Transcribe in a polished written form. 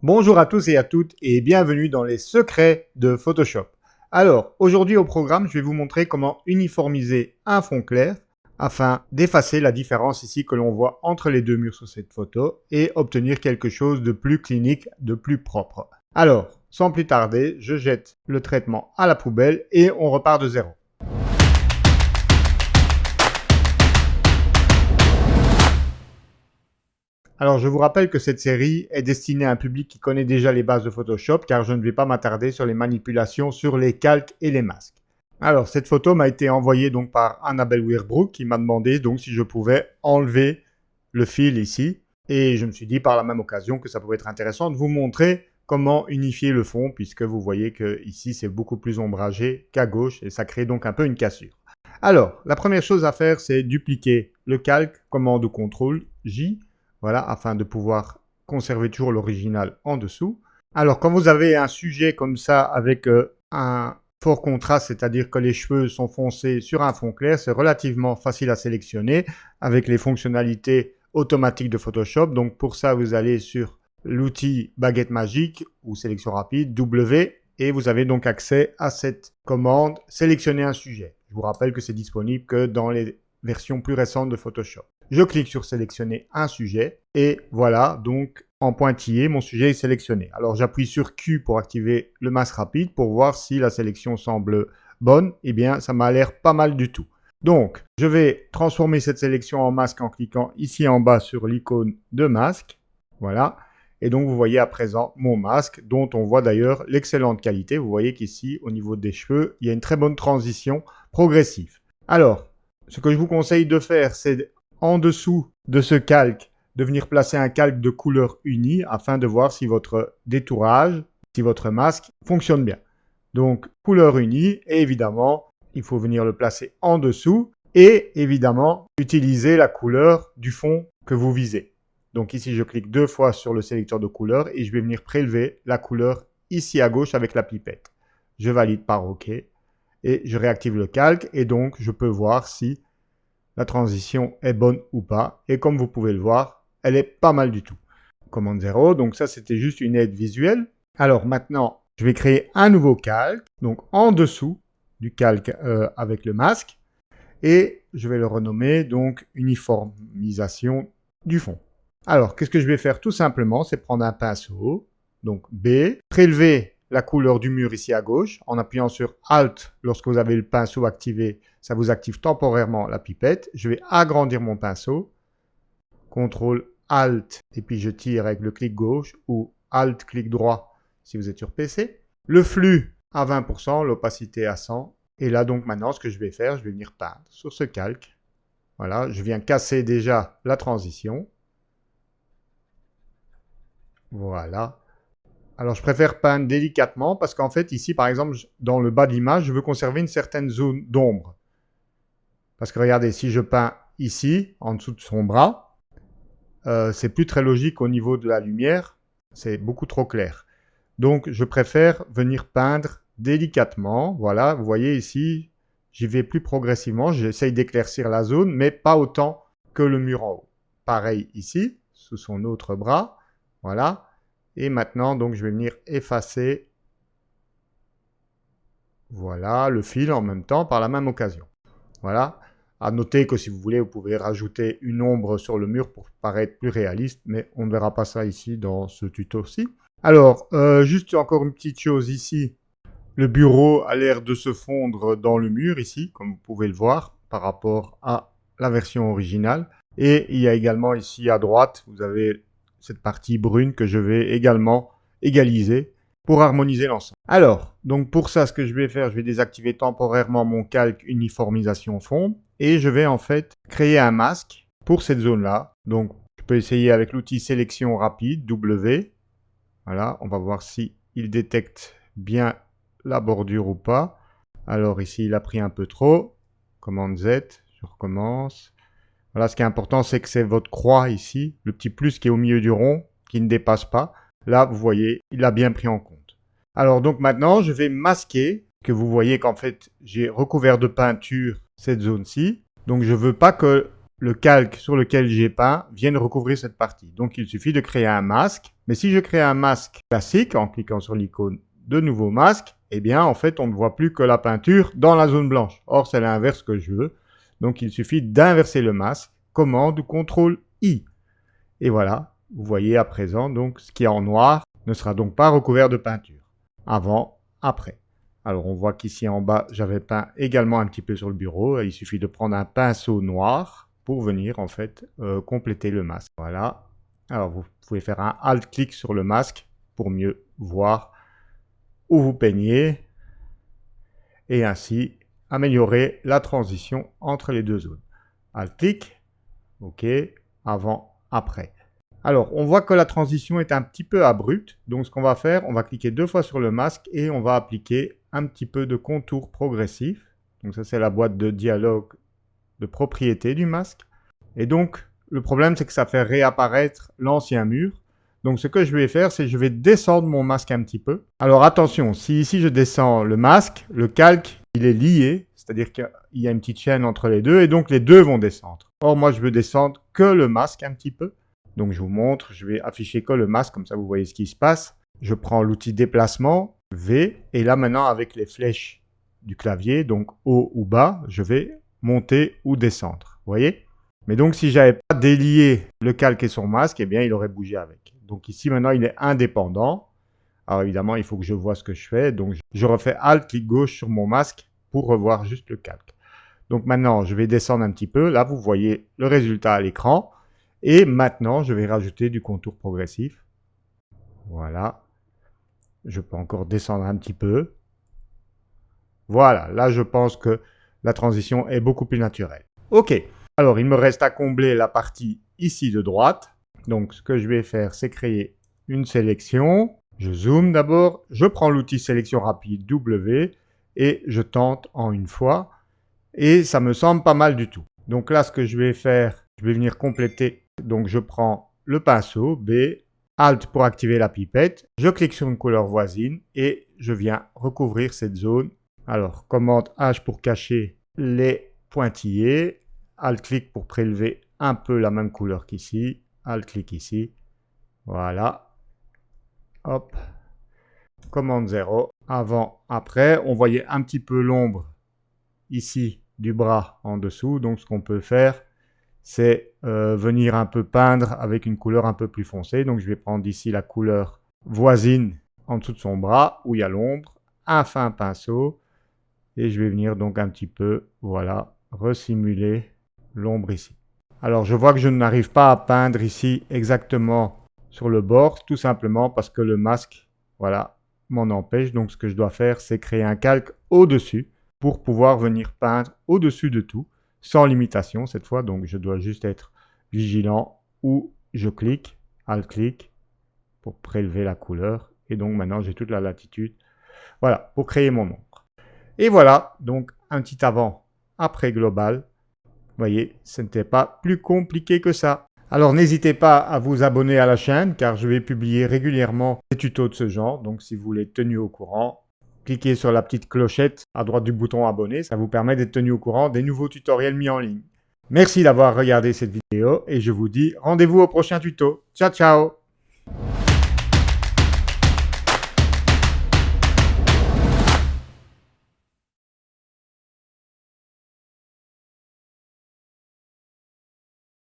Bonjour à tous et à toutes et bienvenue dans les secrets de Photoshop. Alors, aujourd'hui au programme, je vais vous montrer comment uniformiser un fond clair afin d'effacer la différence ici que l'on voit entre les deux murs sur cette photo et obtenir quelque chose de plus clinique, de plus propre. Alors, sans plus tarder, je jette le traitement à la poubelle et on repart de zéro. Alors, je vous rappelle que cette série est destinée à un public qui connaît déjà les bases de Photoshop car je ne vais pas m'attarder sur les manipulations sur les calques et les masques. Alors, cette photo m'a été envoyée donc par Annabelle Weerbrook qui m'a demandé donc si je pouvais enlever le fil ici. Et je me suis dit par la même occasion que ça pouvait être intéressant de vous montrer comment unifier le fond puisque vous voyez que ici c'est beaucoup plus ombragé qu'à gauche et ça crée donc un peu une cassure. Alors, la première chose à faire c'est dupliquer le calque, commande CTRL J. Voilà, afin de pouvoir conserver toujours l'original en dessous. Alors, quand vous avez un sujet comme ça avec un fort contraste, c'est-à-dire que les cheveux sont foncés sur un fond clair, c'est relativement facile à sélectionner avec les fonctionnalités automatiques de Photoshop. Donc, pour ça, vous allez sur l'outil baguette magique ou sélection rapide, W, et vous avez donc accès à cette commande « Sélectionner un sujet ». Je vous rappelle que c'est disponible que dans les versions plus récentes de Photoshop. Je clique sur sélectionner un sujet et voilà, donc en pointillé, mon sujet est sélectionné. Alors j'appuie sur Q pour activer le masque rapide pour voir si la sélection semble bonne. Eh bien, ça m'a l'air pas mal du tout. Donc, je vais transformer cette sélection en masque en cliquant ici en bas sur l'icône de masque. Voilà. Et donc, vous voyez à présent mon masque dont on voit d'ailleurs l'excellente qualité. Vous voyez qu'ici, au niveau des cheveux, il y a une très bonne transition progressive. Alors, ce que je vous conseille de faire, c'est en dessous de ce calque, de venir placer un calque de couleur unie afin de voir si votre détourage, si votre masque fonctionne bien. Donc, couleur unie et évidemment, il faut venir le placer en dessous et évidemment, utiliser la couleur du fond que vous visez. Donc ici, je clique deux fois sur le sélecteur de couleurs et je vais venir prélever la couleur ici à gauche avec la pipette. Je valide par OK et je réactive le calque et donc je peux voir si la transition est bonne ou pas. Et comme vous pouvez le voir, elle est pas mal du tout. Commande 0, donc ça c'était juste une aide visuelle. Alors maintenant, je vais créer un nouveau calque, donc en dessous du calque avec le masque. Et je vais le renommer donc uniformisation du fond. Alors, qu'est-ce que je vais faire tout simplement, c'est prendre un pinceau, donc B, prélever la couleur du mur ici à gauche, en appuyant sur Alt lorsque vous avez le pinceau activé, ça vous active temporairement la pipette. Je vais agrandir mon pinceau, CTRL Alt, et puis je tire avec le clic gauche, ou Alt, clic droit si vous êtes sur PC. Le flux à 20%, l'opacité à 100. Et là donc maintenant, ce que je vais faire, je vais venir peindre sur ce calque. Voilà, je viens casser déjà la transition. Voilà. Alors, je préfère peindre délicatement parce qu'en fait, ici, par exemple, dans le bas de l'image, je veux conserver une certaine zone d'ombre. Parce que regardez, si je peins ici, en dessous de son bras, c'est plus très logique au niveau de la lumière. C'est beaucoup trop clair. Donc, je préfère venir peindre délicatement. Voilà, vous voyez ici, j'y vais plus progressivement. J'essaye d'éclaircir la zone, mais pas autant que le mur en haut. Pareil ici, sous son autre bras. Voilà. Et maintenant, donc, je vais venir effacer, voilà, le fil en même temps par la même occasion. Voilà. À noter que si vous voulez, vous pouvez rajouter une ombre sur le mur pour paraître plus réaliste, mais on ne verra pas ça ici dans ce tuto-ci. Alors, juste encore une petite chose ici. Le bureau a l'air de se fondre dans le mur ici, comme vous pouvez le voir, par rapport à la version originale. Et il y a également ici à droite, vous avez cette partie brune que je vais également égaliser pour harmoniser l'ensemble. Alors, donc pour ça, ce que je vais faire, je vais désactiver temporairement mon calque uniformisation fond et je vais en fait créer un masque pour cette zone-là. Donc, je peux essayer avec l'outil sélection rapide, W. Voilà, on va voir si il détecte bien la bordure ou pas. Alors ici, il a pris un peu trop. Commande Z, je recommence. Voilà, ce qui est important, c'est que c'est votre croix ici, le petit plus qui est au milieu du rond, qui ne dépasse pas. Là, vous voyez, il a bien pris en compte. Alors donc maintenant, je vais masquer, que vous voyez qu'en fait, j'ai recouvert de peinture cette zone-ci. Donc je ne veux pas que le calque sur lequel j'ai peint vienne recouvrir cette partie. Donc il suffit de créer un masque. Mais si je crée un masque classique en cliquant sur l'icône de nouveau masque, eh bien en fait on ne voit plus que la peinture dans la zone blanche. Or c'est l'inverse que je veux. Donc il suffit d'inverser le masque, commande ou CTRL I. Et voilà, vous voyez à présent donc ce qui est en noir ne sera donc pas recouvert de peinture. Avant, après. Alors on voit qu'ici en bas, j'avais peint également un petit peu sur le bureau. Il suffit de prendre un pinceau noir pour venir en fait compléter le masque. Voilà. Alors vous pouvez faire un Alt-clic sur le masque pour mieux voir où vous peignez et ainsi améliorer la transition entre les deux zones. Alt-clic, OK, avant, après. Alors, on voit que la transition est un petit peu abrupte. Donc, ce qu'on va faire, on va cliquer 2 fois sur le masque et on va appliquer un petit peu de contour progressif. Donc, ça, c'est la boîte de dialogue de propriété du masque. Et donc, le problème, c'est que ça fait réapparaître l'ancien mur. Donc, ce que je vais faire, c'est que je vais descendre mon masque un petit peu. Alors, attention, si ici, je descends le masque, le calque, il est lié. C'est-à-dire qu'il y a une petite chaîne entre les deux et donc les deux vont descendre. Or, moi, je veux descendre que le masque un petit peu. Donc je vous montre, je vais afficher que le masque, comme ça vous voyez ce qui se passe. Je prends l'outil déplacement, V, et là maintenant avec les flèches du clavier, donc haut ou bas, je vais monter ou descendre, vous voyez? Mais donc si j'avais pas délié le calque et son masque, eh bien il aurait bougé avec. Donc ici maintenant il est indépendant. Alors évidemment il faut que je vois ce que je fais, donc je refais Alt, clic gauche sur mon masque pour revoir juste le calque. Donc maintenant je vais descendre un petit peu, là vous voyez le résultat à l'écran. Et maintenant, je vais rajouter du contour progressif. Voilà. Je peux encore descendre un petit peu. Voilà, là je pense que la transition est beaucoup plus naturelle. Ok, alors il me reste à combler la partie ici de droite. Donc ce que je vais faire, c'est créer une sélection. Je zoome d'abord, je prends l'outil sélection rapide W et je tente en une fois. Et ça me semble pas mal du tout. Donc là, ce que je vais faire, je vais venir compléter. Donc je prends le pinceau, B, Alt pour activer la pipette, je clique sur une couleur voisine et je viens recouvrir cette zone. Alors commande H pour cacher les pointillés, Alt-clic pour prélever un peu la même couleur qu'ici, Alt-clic ici, voilà, hop, commande 0, avant, après, on voyait un petit peu l'ombre ici du bras en dessous, donc ce qu'on peut faire, c'est venir un peu peindre avec une couleur un peu plus foncée. Donc je vais prendre ici la couleur voisine en dessous de son bras où il y a l'ombre, un fin pinceau et je vais venir donc un petit peu, voilà, resimuler l'ombre ici. Alors je vois que je n'arrive pas à peindre ici exactement sur le bord, tout simplement parce que le masque, voilà, m'en empêche. Donc ce que je dois faire, c'est créer un calque au-dessus pour pouvoir venir peindre au-dessus de tout. Sans limitation cette fois, donc je dois juste être vigilant où je clique, Alt-clic pour prélever la couleur et donc maintenant j'ai toute la latitude, voilà, pour créer mon ombre. Et voilà, donc un petit avant, après global, vous voyez, ce n'était pas plus compliqué que ça. Alors n'hésitez pas à vous abonner à la chaîne car je vais publier régulièrement des tutos de ce genre, donc si vous voulez être tenu au courant, cliquez sur la petite clochette à droite du bouton abonner, ça vous permet d'être tenu au courant des nouveaux tutoriels mis en ligne. Merci d'avoir regardé cette vidéo et je vous dis rendez-vous au prochain tuto. Ciao ciao!